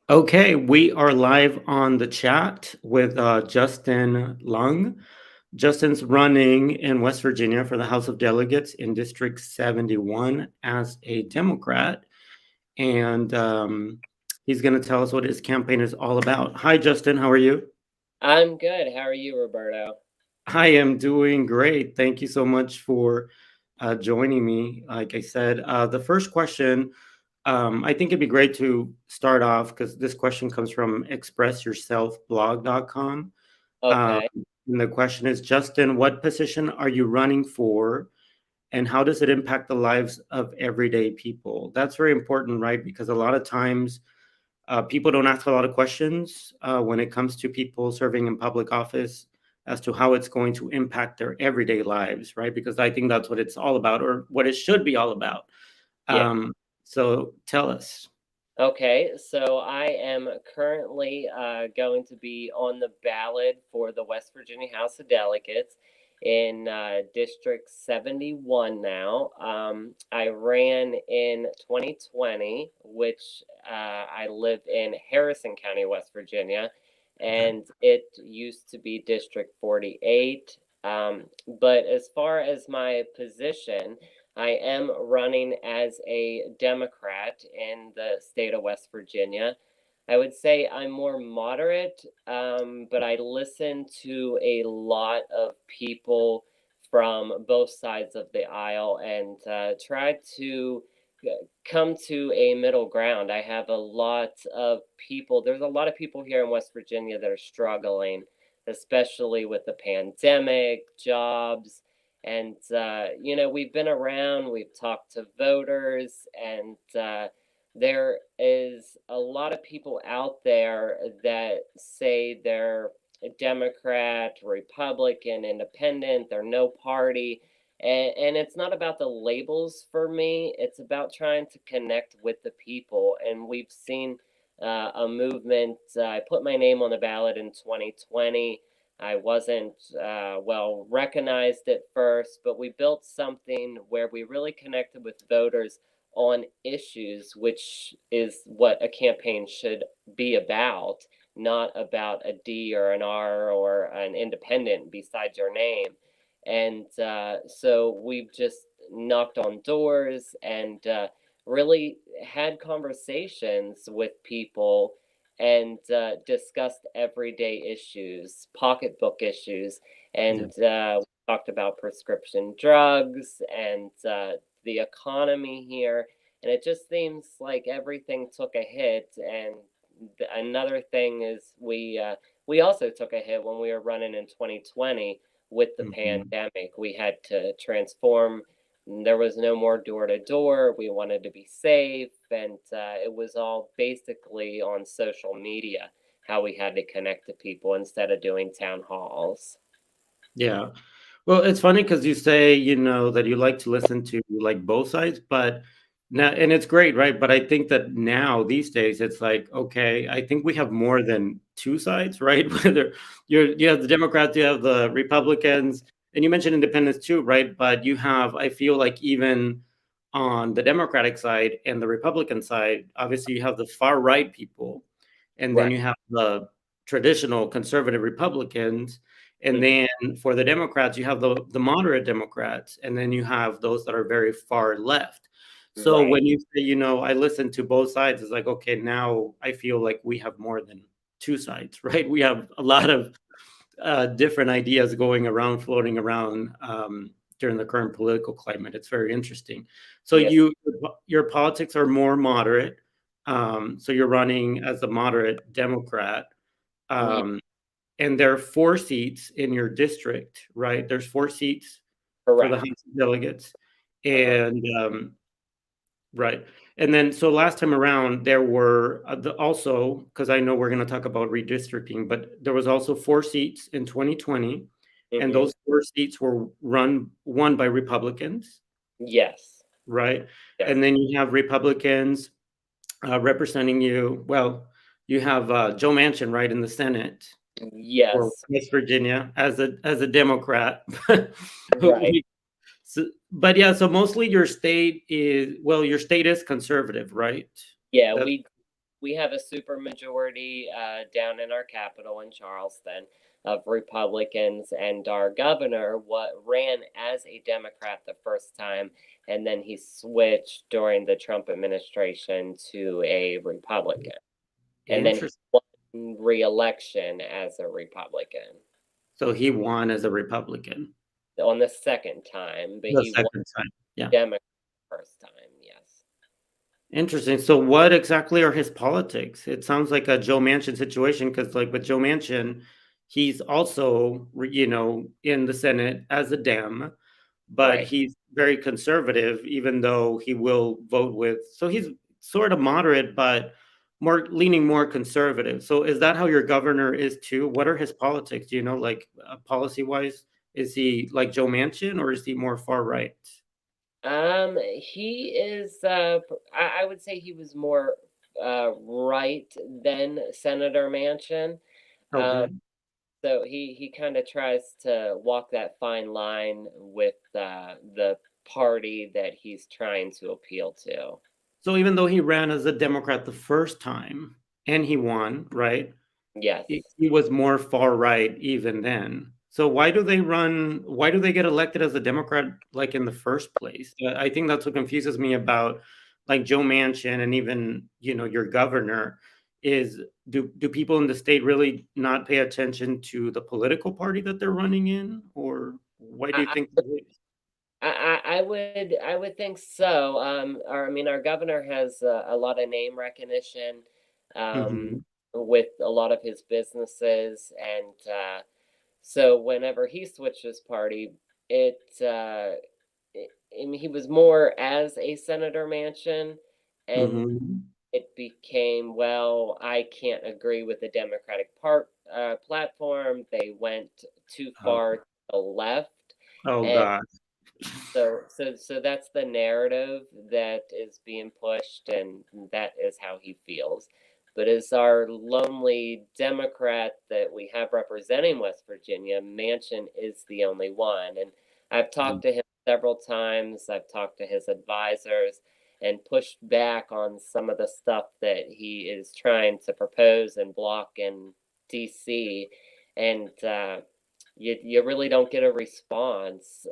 Okay, we are live on the chat with Justin Lung. Justin's running in West Virginia for the House of Delegates in District 71 as a Democrat. And he's going to tell us what his campaign is all about. Hi, Justin. How are you? I'm good. How are you, Roberto? I am doing great. Thank you so much for joining me. Like I said, the first question, I think it'd be great to start off because this question comes from expressyourselfblog.com. Um, Okay. and the question is, Justin, what position are you running for? And how does it impact the lives of everyday people? That's very important, right? Because a lot of times people don't ask a lot of questions when it comes to people serving in public office as to how it's going to impact their everyday lives, right? Because I think that's what it's all about, or what it should be all about. Yeah. Um, so tell us. Okay. So I am currently going to be on the ballot for the West Virginia House of Delegates in District 71 now. I ran in 2020, which I live in Harrison County, West Virginia, Okay. and it used to be District 48. But as far as my position, I am running as a Democrat in the state of West Virginia. I would say I'm more moderate, but I listen to a lot of people from both sides of the aisle and try to come to a middle ground. I have a lot of people, there's a lot of people here in West Virginia that are struggling, especially with the pandemic, jobs. And, we've been around, we've talked to voters, and there is a lot of people out there that say they're a Democrat, Republican, Independent, they're no party. And it's not about the labels for me, it's about trying to connect with the people. And we've seen a movement. I put my name on the ballot in 2020. I wasn't well recognized at first, but we built something where we really connected with voters on issues, which is what a campaign should be about, not about a D or an R or an independent beside your name. And so we've just knocked on doors and really had conversations with people and discussed everyday issues, pocketbook issues, Yeah. and we talked about prescription drugs and the economy here. And it just seems like everything took a hit. And another thing is we also took a hit when we were running in 2020 with the Mhm. pandemic. We had to transform. There was no more door to door. We wanted to be safe, and it was all basically on social media how we had to connect to people instead of doing town halls. Yeah. Well, it's funny because you say, that you like to listen to like both sides, but now, and it's great, right? But I think that now these days it's like, okay, I think we have more than two sides, right? Whether you have the Democrats, you have the Republicans, and you mentioned independents too, right? But you have, I feel like even on the Democratic side and the Republican side, obviously you have the far right people, and then Right. you have the traditional conservative Republicans. And Mhm. then for the Democrats, you have the moderate Democrats, and then you have those that are very far left. So Right. when you say, I listen to both sides, it's like, okay, now I feel like we have more than two sides, right? We have a lot of different ideas going around, floating around during the current political climate. It's very interesting. So Yes. your politics are more moderate. So you're running as a moderate Democrat. Ye- Um, and there are 4 seats in your district, right? There's 4 seats for the Correct. House of Delegates, Uh-huh. and, right, and then so last time around, there were, also, because I know we're gonna talk about redistricting, but there was also 4 seats in 2020, and Hmm. those 4 seats were won by Republicans, Yes. right? Yes. And then you have Republicans, representing you well, you have, Joe Manchin, right, in the Senate, for Yes. West Virginia as a Democrat. Right. But yeah, so mostly your state is conservative, right? Yeah. That's We we have a supermajority down in our capital in Charleston of Republicans, and our governor what ran as a Democrat the first time, and then he switched during the Trump administration to a Republican, and then he Interesting. won re-election as a Republican So he won as a Republican on the second time, but the he won second time. Yeah. Democrat the first time. Yes. Interesting. So what exactly are his politics? It sounds like a Joe Manchin situation because, like with Joe Manchin, he's also, in the Senate as a Dem, but Right. he's very conservative, even though he will vote with. So he's sort of moderate, but more leaning more conservative. So is that how your governor is too? What are his politics? Do you know, like policy wise? Is he like Joe Manchin or is he more far right? He is. I would say he was more right than Senator Manchin. Um, Okay. so he kind of tries to walk that fine line with the party that he's trying to appeal to. So even though he ran as a Democrat the first time and he won, right? Yes. He was more far right even then. So why do they get elected as a Democrat, like, in the first place? I think that's what confuses me about, like, Joe Manchin and even, your governor is do people in the state really not pay attention to the political party that they're running in? Or why do you I, think that is? I would think so. I mean, our governor has a lot of name recognition um, Mhm, with a lot of his businesses, and so whenever he switched his party, it, I mean, he was more as a Senator Manchin, and mhm. it became, well, I can't agree with the Democratic platform. They went too Oh, far to the left, oh and god. so that's the narrative that is being pushed, and that is how he feels. But as our lonely Democrat that we have representing West Virginia, Manchin is the only one. And I've talked to him several times. I've talked to his advisors and pushed back on some of the stuff that he is trying to propose and block in DC. And you really don't get a response.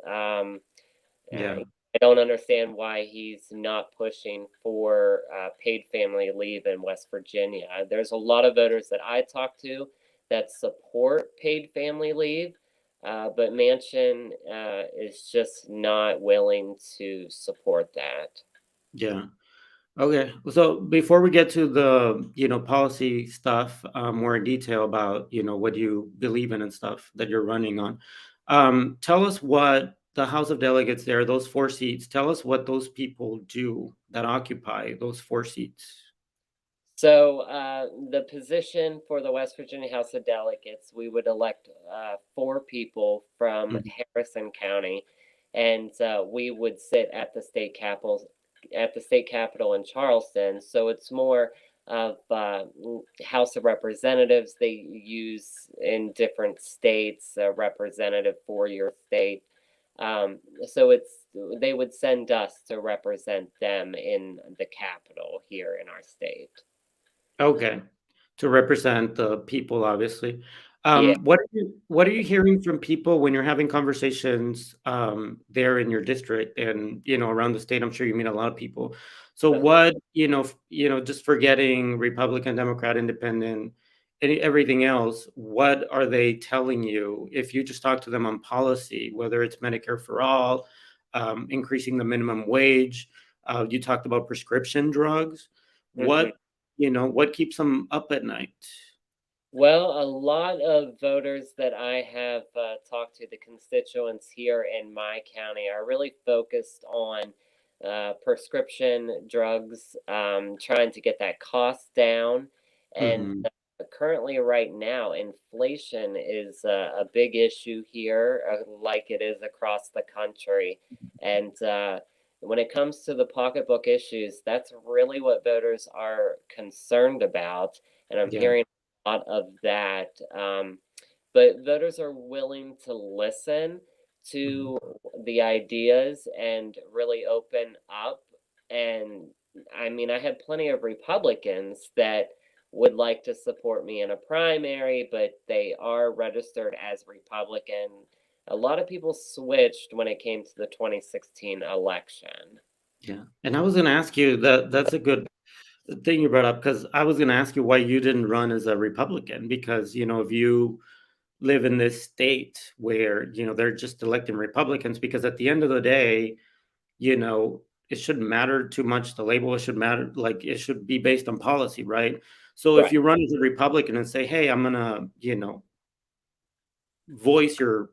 Yeah, I don't understand why he's not pushing for paid family leave in West Virginia. There's a lot of voters that I talk to that support paid family leave, but Manchin is just not willing to support that. yeah. Okay. So before we get to the, policy stuff, more in detail about, what you believe in and stuff that you're running on, tell us what the House of Delegates there, those 4 seats, tell us what those people do that occupy those 4 seats. So, the position for the West Virginia House of Delegates, we would elect 4 people from Mhm. Harrison County, and we would sit at the state capitol in Charleston. So it's more of House of Representatives they use in different states, a representative for your state. So they would send us to represent them in the capital here in our state. Okay. To represent the people, obviously. Yeah. What are you hearing from people when you're having conversations, there in your district and, around the state? I'm sure you meet a lot of people. So what, just forgetting Republican, Democrat, Independent, everything else, what are they telling you if you just talk to them on policy, whether it's Medicare for all, increasing the minimum wage, you talked about prescription drugs. Mhm. What keeps them up at night? Well, a lot of voters that I have talked to, the constituents here in my county, are really focused on prescription drugs, trying to get that cost down. And Mhm. currently, right now, inflation is a big issue here, like it is across the country. And when it comes to the pocketbook issues, that's really what voters are concerned about. And I'm Yeah. hearing lot of that. But voters are willing to listen Mhm. to the ideas and really open up and I mean, I have plenty of Republicans that would like to support me in a primary, but they are registered as Republican. A lot of people switched when it came to the 2016 election. Yeah. And I was going to ask you that that's a good thing you brought up because I was going to ask you why you didn't run as a Republican because, if you live in this state where, they're just electing Republicans because at the end of the day, you know, it shouldn't matter too much the label. It should matter like it should be based on policy, right? So if Right. you run as a Republican and say, "Hey, I'm gonna, voice your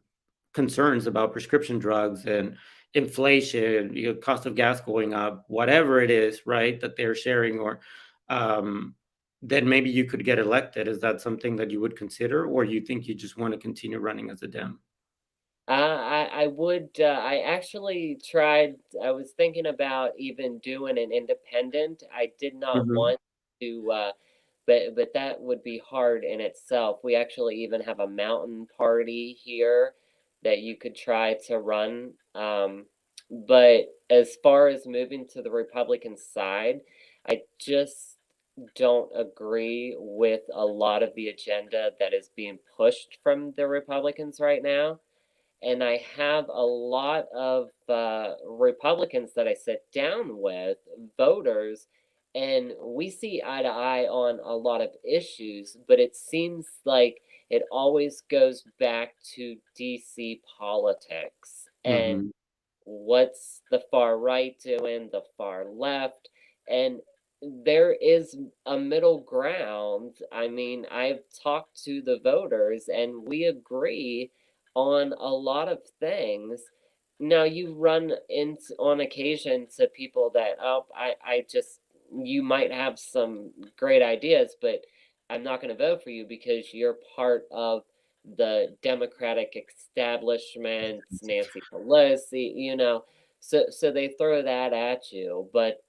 concerns about prescription drugs and inflation, cost of gas going up, whatever it is, right, that they're sharing, or um, then maybe you could get elected." Is that something that you would consider, or you think you just want to continue running as a Dem? I would, I actually tried, I was thinking about even doing an independent. I did not Hmm. want to, but that would be hard in itself. We actually even have a mountain party here that you could try to run. But as far as moving to the Republican side, I just don't agree with a lot of the agenda that is being pushed from the Republicans right now. And I have a lot of Republicans that I sit down with, voters, and we see eye to eye on a lot of issues, but it seems like it always goes back to DC politics. And Hmm. what's the far right doing, the far left, and there is a middle ground. I mean, I've talked to the voters and we agree on a lot of things. Now you run into on occasion to people that, oh, I just, you might have some great ideas, but I'm not going to vote for you because you're part of the Democratic establishment, Nancy Pelosi, so they throw that at you. But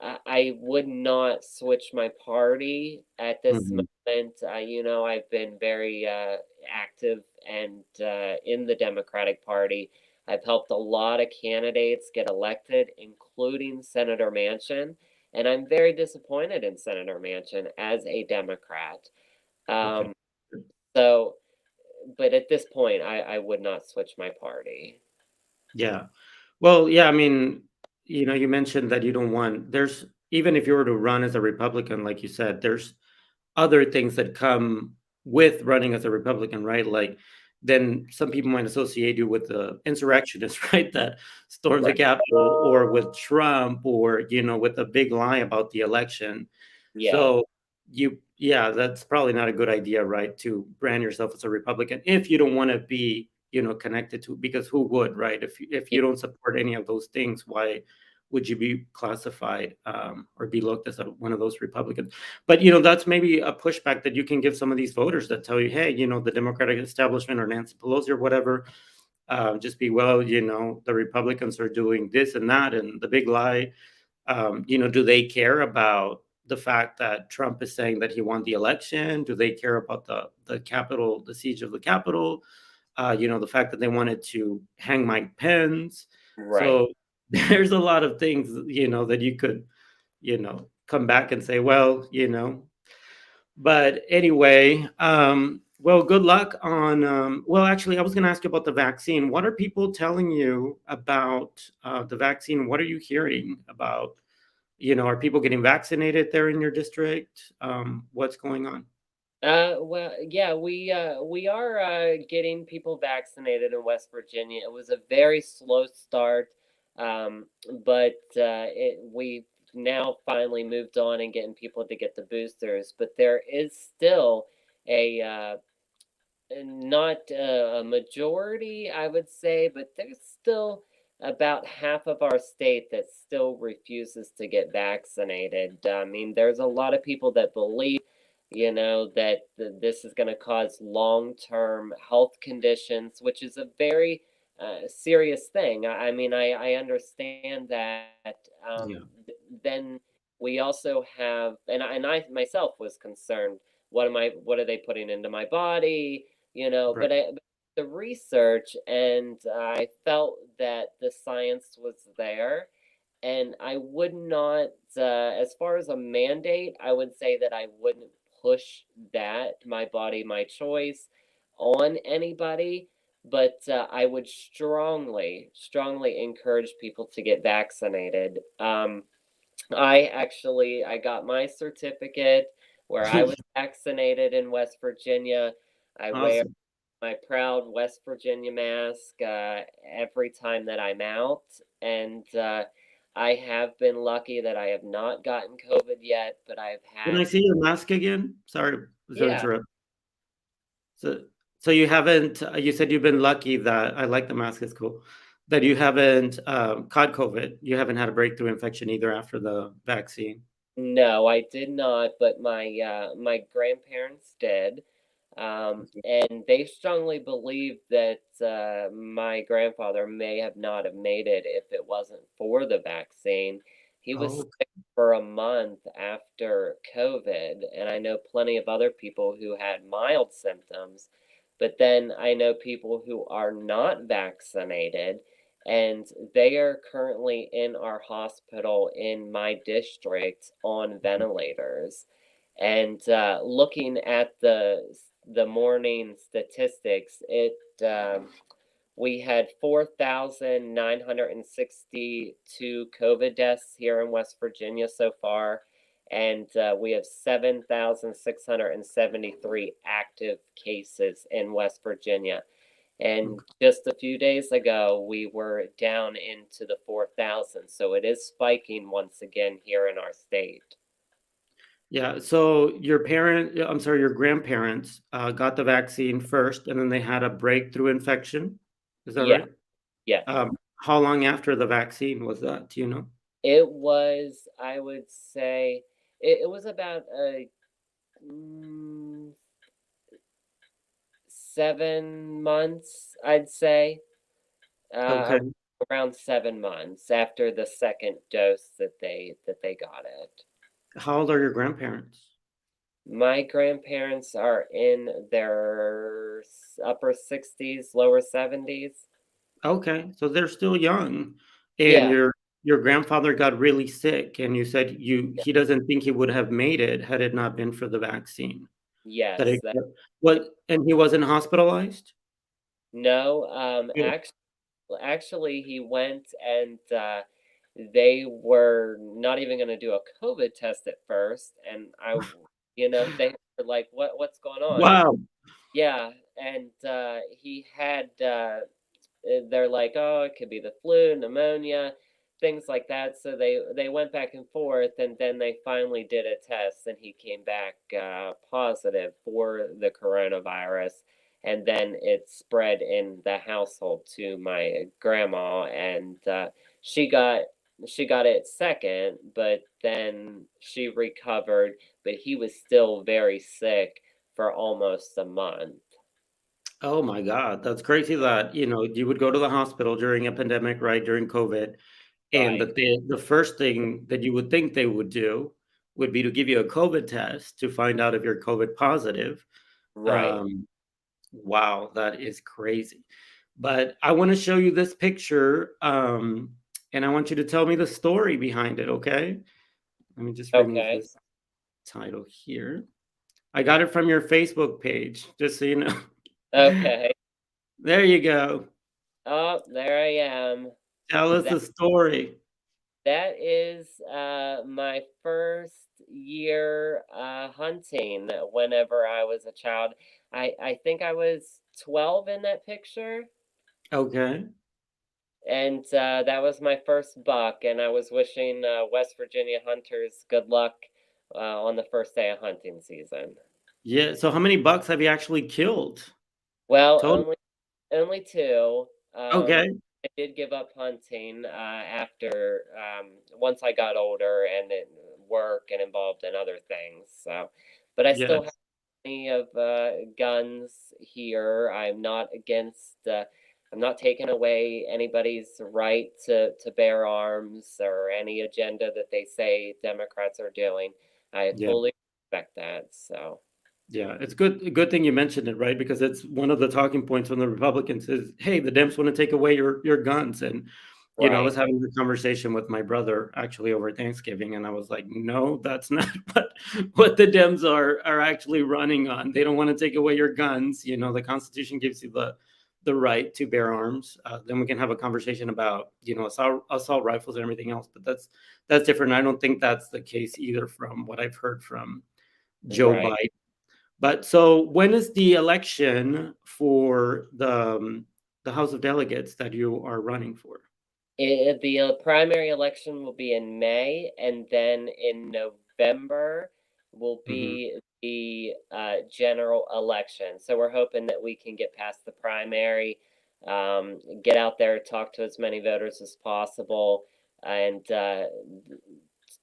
I would not switch my party at this Hmm. moment. I've been very active and in the Democratic Party. I've helped a lot of candidates get elected, including Senator Manchin, and I'm very disappointed in Senator Manchin as a Democrat. Okay. Um, so, but at this point, I would not switch my party. Yeah. Well, yeah, I mean, you mentioned that you don't want there's even if you were to run as a Republican, like you said, there's other things that come with running as a Republican, right? Like, then some people might associate you with the insurrectionist, right? That stormed the Right. Capitol, or with Trump, or, with a big lie about the election. Yeah. So yeah, that's probably not a good idea, right? To brand yourself as a Republican if you don't want to be, connected to, because who would, right? If Yeah. you don't support any of those things, why would you be classified, or be looked as one of those Republicans? But that's maybe a pushback that you can give some of these voters that tell you, hey, the Democratic establishment or Nancy Pelosi or whatever, just be, well, the Republicans are doing this and that, and the big lie. Do they care about the fact that Trump is saying that he won the election? Do they care about the Capitol, the siege of the Capitol? The fact that they wanted to hang Mike Pence. Right. So there's a lot of things, that you could, come back and say, well, but anyway, well, good luck on. Well, actually, I was going to ask you about the vaccine. What are people telling you about the vaccine? What are you hearing about? Are people getting vaccinated there in your district? What's going on? Well, yeah, we are getting people vaccinated in West Virginia. It was a very slow start, but we've now finally moved on and getting people to get the boosters. But there is still a not a majority, I would say, but there's still about half of our state that still refuses to get vaccinated. I mean, there's a lot of people that believe, that this is going to cause long-term health conditions, which is a very serious thing. I mean, I understand that. Yeah, Then we also have, and I myself was concerned. What are they putting into my body? right. But the research, and I felt that the science was there, and I would not, as far as a mandate, I would say that I wouldn't push that, my body, my choice, on anybody. But I would strongly, strongly encourage people to get vaccinated. I got my certificate where I was vaccinated in West Virginia. I wear Awesome. my proud West Virginia mask every time that I'm out, and I have been lucky that I have not gotten COVID yet, but I've Can I had, see your mask again? Sorry to yeah, interrupt. So, so you haven't, you said you've been lucky that I like the mask, it's cool, that you haven't caught COVID. You haven't had a breakthrough infection either after the vaccine. no, I did not, but my grandparents did. And they strongly believe that my grandfather may have not have made it if it wasn't for the vaccine. He was Oh, sick for a month after COVID, and I know plenty of other people who had mild symptoms. But then I know people who are not vaccinated, and they are currently in our hospital in my district on ventilators. And looking at the morning statistics, we had 4,962 COVID deaths here in West Virginia so far, and we have 7,673 active cases in West Virginia. And okay. just a few days ago, we were down into the 4,000. So it is spiking once again here in our state. Yeah. So your I'm sorry, your grandparents got the vaccine first, and then they had a breakthrough infection. Is that Yeah, right? yes. How long after the vaccine was that? Do you know? It was, I would say, it was about a 7 months, I'd say. Okay. Around 7 months after the second dose that they got it. How old are your grandparents? My grandparents are in their upper 60s, lower 70s. Okay, so they're still young, and Yeah, your grandfather got really sick, and you said yeah, he doesn't think he would have made it had it not been for the vaccine. That yes. it what and he wasn't hospitalized? No, Good. actually, he went and they were not even going to do a COVID test at first, and they were like, "What's going on?" Wow. Yeah, and he had they're like, "Oh, it could be the flu, pneumonia, things like that." So they went back and forth, and then they finally did a test, and he came back positive for the coronavirus. And then it spread in the household to my grandma, and she got she got it second, but then she recovered, but he was still very sick for almost a month. Oh my god, that's crazy that, you would go to the hospital during a pandemic, right, during COVID, and Right, that the first thing that you would think they would do would be to give you a COVID test to find out if you're COVID positive. right. Um, wow, that is crazy. But I wanna show you this picture, and I want you to tell me the story behind it, okay? Let me just remove Okay. this title here. I got it from your Facebook page, just so you know. Okay. There you go. Oh, there I am. Tell us That the story. that is my first year hunting whenever I was a child. I think I was 12 in that picture, Okay. and that was my first buck, and I was wishing West Virginia hunters good luck on the first day of hunting season. Yeah, so how many bucks have you actually killed? Well, Total. only 2. Okay. I did give up hunting, after, once I got older and in work and involved in other things, so but I still have Yes. plenty of, guns here. I'm not taking away anybody's right to bear arms or any agenda that they say Democrats are doing. I Yeah. fully respect that, so Yeah, it's good thing you mentioned it, right? Because it's one of the talking points from the Republicans is, "Hey, the Dems wanna take away your guns," and I Right. was having a conversation with my brother actually over Thanksgiving, and I was like, "No, that's not what the Dems are actually running on. They don't want to take away your guns. The Constitution gives you the right to bear arms. Then we can have a conversation about assault rifles and everything else. But that's different. I don't think that's the case either, from what I've heard from Joe Right. Biden. But so when is the election for the House of Delegates that you are running for? The primary election will be in May, and then in November will Mhm. be the general election. So we're hoping that we can get past the primary, get out there, talk to as many voters as possible, and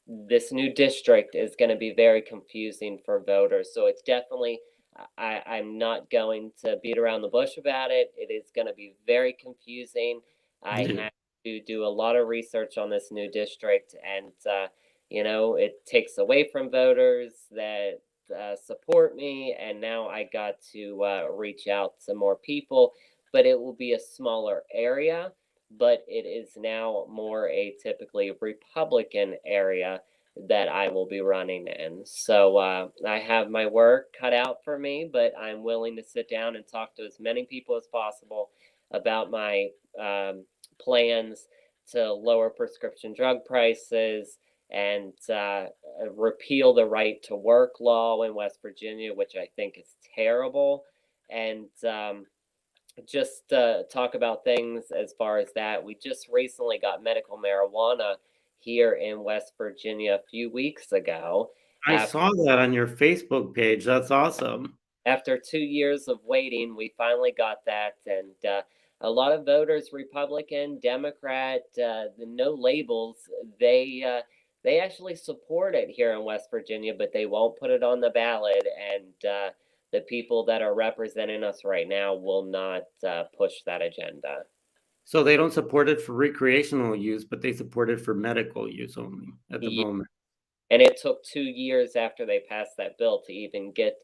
this new district is going to be very confusing for voters. So it's definitely, I'm not going to beat around the bush about it. It is going to be very confusing. I Yeah. have to do a lot of research on this new district, and it takes away from voters that support me, and now I got to reach out to more people, but it will be a smaller area, but it is now more a typically Republican area that I will be running in. So I have my work cut out for me, but I'm willing to sit down and talk to as many people as possible about my plans to lower prescription drug prices and repeal the right to work law in West Virginia, which I think is terrible. And just talk about things as far as that. We just recently got medical marijuana here in West Virginia a few weeks ago. I After, saw that on your Facebook page. That's awesome. after 2 years of waiting, we finally got that. And a lot of voters, Republican, Democrat, the no labels, they actually support it here in West Virginia, but they won't put it on the ballot. And the people that are representing us right now will not push that agenda. So they don't support it for recreational use, but they support it for medical use only at the Yeah, moment. and it took 2 years after they passed that bill to even get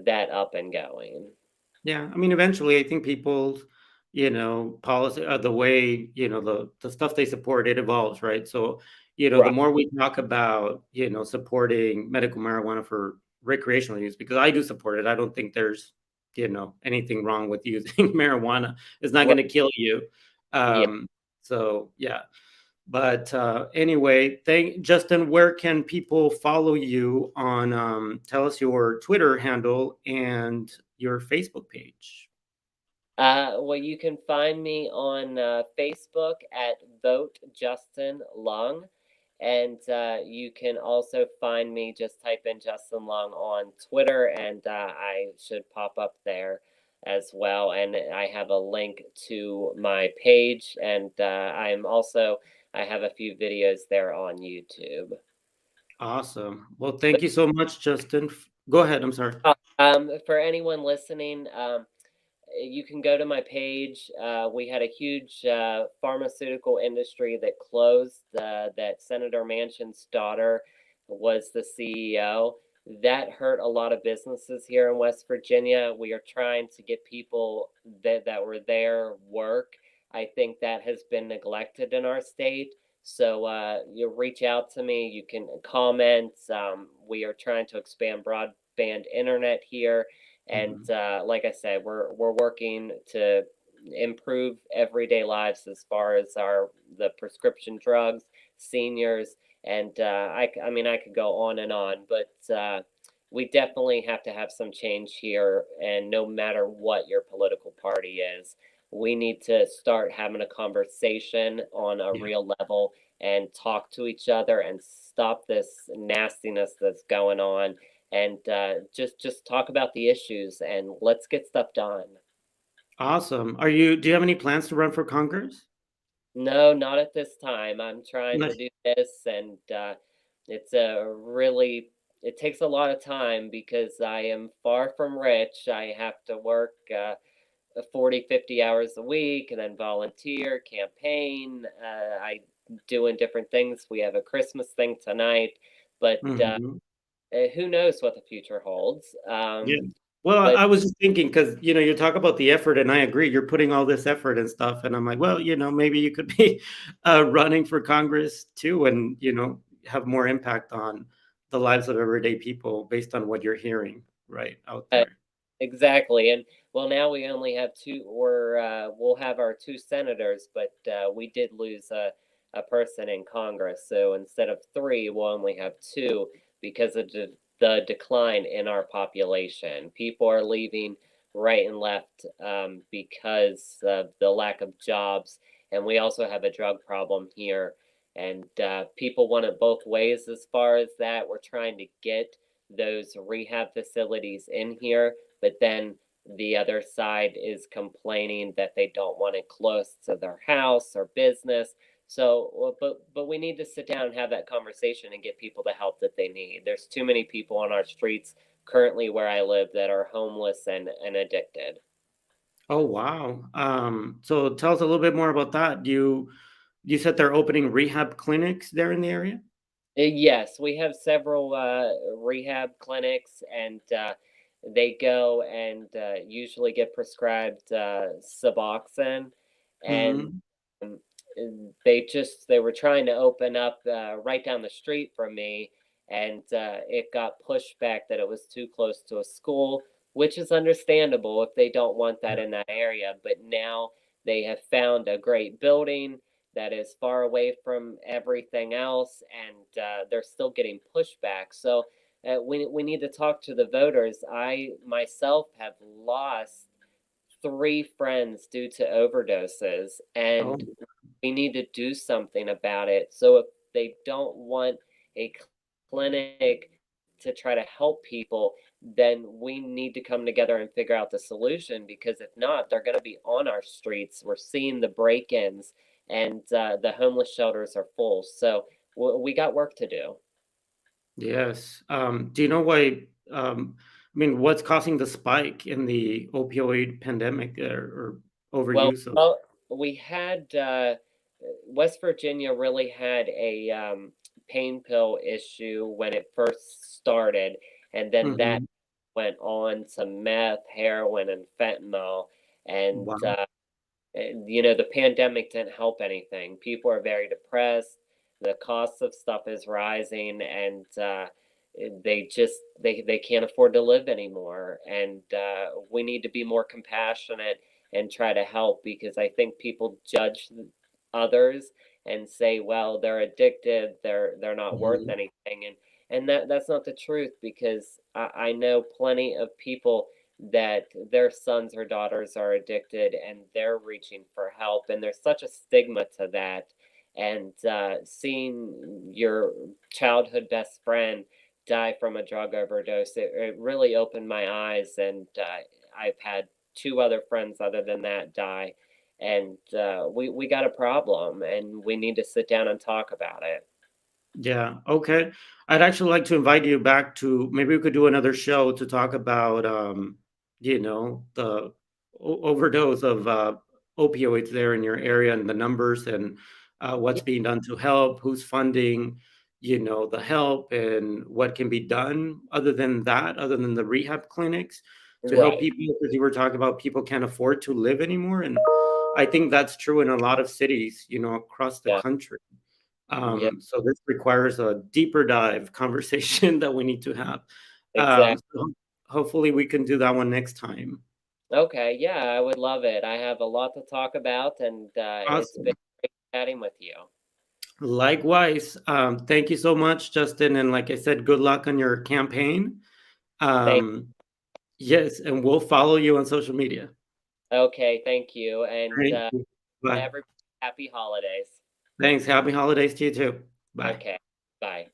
that up and going. Yeah, I mean, eventually, I think people's, policy, the way, the stuff they support, it evolves, right? So, the Right. more we talk about, supporting medical marijuana for recreational use, because I do support it. I don't think there's, anything wrong with using marijuana. It's not Right. going to kill you. Yeah. So yeah. But anyway, thank Justin. Where can people follow you on? Tell us your Twitter handle and your Facebook page. Well, you can find me on Facebook at Vote Justin Long, and you can also find me. Just type in Justin Long on Twitter, and I should pop up there as well. And I have a link to my page, and I have a few videos there on YouTube. Awesome. Well, thank you so much, Justin. Go ahead. I'm sorry. For anyone listening, you can go to my page. We had a huge pharmaceutical industry that closed, that Senator Manchin's daughter was the CEO. That hurt a lot of businesses here in West Virginia. We are trying to get people that were there work. I think that has been neglected in our state. So you reach out to me. You can comment. We are trying to expand broadband internet here, and Mhm. like I said, we're working to improve everyday lives as far as the prescription drugs, seniors, and I mean I could go on and on, but we definitely have to have some change here. And no matter what your political party is, we need to start having a conversation on a Yeah. real level and talk to each other and stop this nastiness that's going on, and just talk about the issues and let's get stuff done. Awesome. Do you have any plans to run for Congress? No, not at this time. I'm trying to Nice. do this, and it's a really it takes a lot of time because I am far from rich. I have to work 40, 50 hours a week and then volunteer, campaign. I doing different things. We have a Christmas thing tonight, but Mhm. who knows what the future holds. Yeah. Well, But I was just thinking because you talk about the effort, and I agree. You're putting all this effort and stuff, and I'm like, well, maybe you could be running for Congress too, and have more impact on the lives of everyday people based on what you're hearing right out uh, there. exactly, and well, now we only have two, or we'll have our two senators, but we did lose a person in Congress. So instead of three, we'll only have two because of the decline in our population. People are leaving right and left because of the lack of jobs, and we also have a drug problem here. And people want it both ways as far as that. We're trying to get those rehab facilities in here, but then the other side is complaining that they don't want it close to their house or business. So, but we need to sit down and have that conversation and get people the help that they need. There's too many people on our streets currently where I live that are homeless and addicted. Oh, wow. So tell us a little bit more about that. You said they're opening rehab clinics there in the area? Yes, we have several rehab clinics, and they go and usually get prescribed Suboxone, and Mhm. um, they were trying to open up right down the street from me, and it got pushed back that it was too close to a school, which is understandable if they don't want that in that area. But now they have found a great building that is far away from everything else, and they're still getting pushback. So we need to talk to the voters. I myself have lost three friends due to overdoses, Oh, and we need to do something about it. So if they don't want a clinic to try to help people, then we need to come together and figure out the solution, because if not, they're going to be on our streets. We're seeing the break ins, and the homeless shelters are full. So we got work to do. yes. Do you know why, what's causing the spike in the opioid pandemic or Well, overuse of. well, we had West Virginia really had a pain pill issue when it first started, and then that Mhm. went on to meth, heroin, and fentanyl. And Wow. the pandemic didn't help anything. People are very depressed. The cost of stuff is rising, and they can't afford to live anymore. And we need to be more compassionate and try to help, because I think people judge others and say, well, they're addicted, they're not worth Mhm. anything, and that's not the truth, because I know plenty of people that their sons or daughters are addicted and they're reaching for help, and there's such a stigma to that. And seeing your childhood best friend die from a drug overdose, it really opened my eyes. And I've had two other friends other than that die, and we got a problem, and we need to sit down and talk about it. Yeah, okay. I'd actually like to invite you back to maybe we could do another show to talk about, the overdose of opioids there in your area and the numbers and what's Yeah, being done to help, who's funding, the help and what can be done other than that, other than the rehab clinics to help right. people because you were talking about people can't afford to live anymore. And I think that's true in a lot of cities, across the Yeah, country. yeah, So this requires a deeper dive conversation that we need to have. exactly. So hopefully we can do that one next time. Okay, yeah, I would love it. I have a lot to talk about, and it's been Awesome. great chatting with you. Likewise. Thank you so much, Justin. And like I said, good luck on your campaign. Thank. Um, yes, and we'll follow you on social media. Okay, thank you, and Thank you. Bye. every happy holidays. Thanks. Happy holidays to you too. Bye. Okay, bye.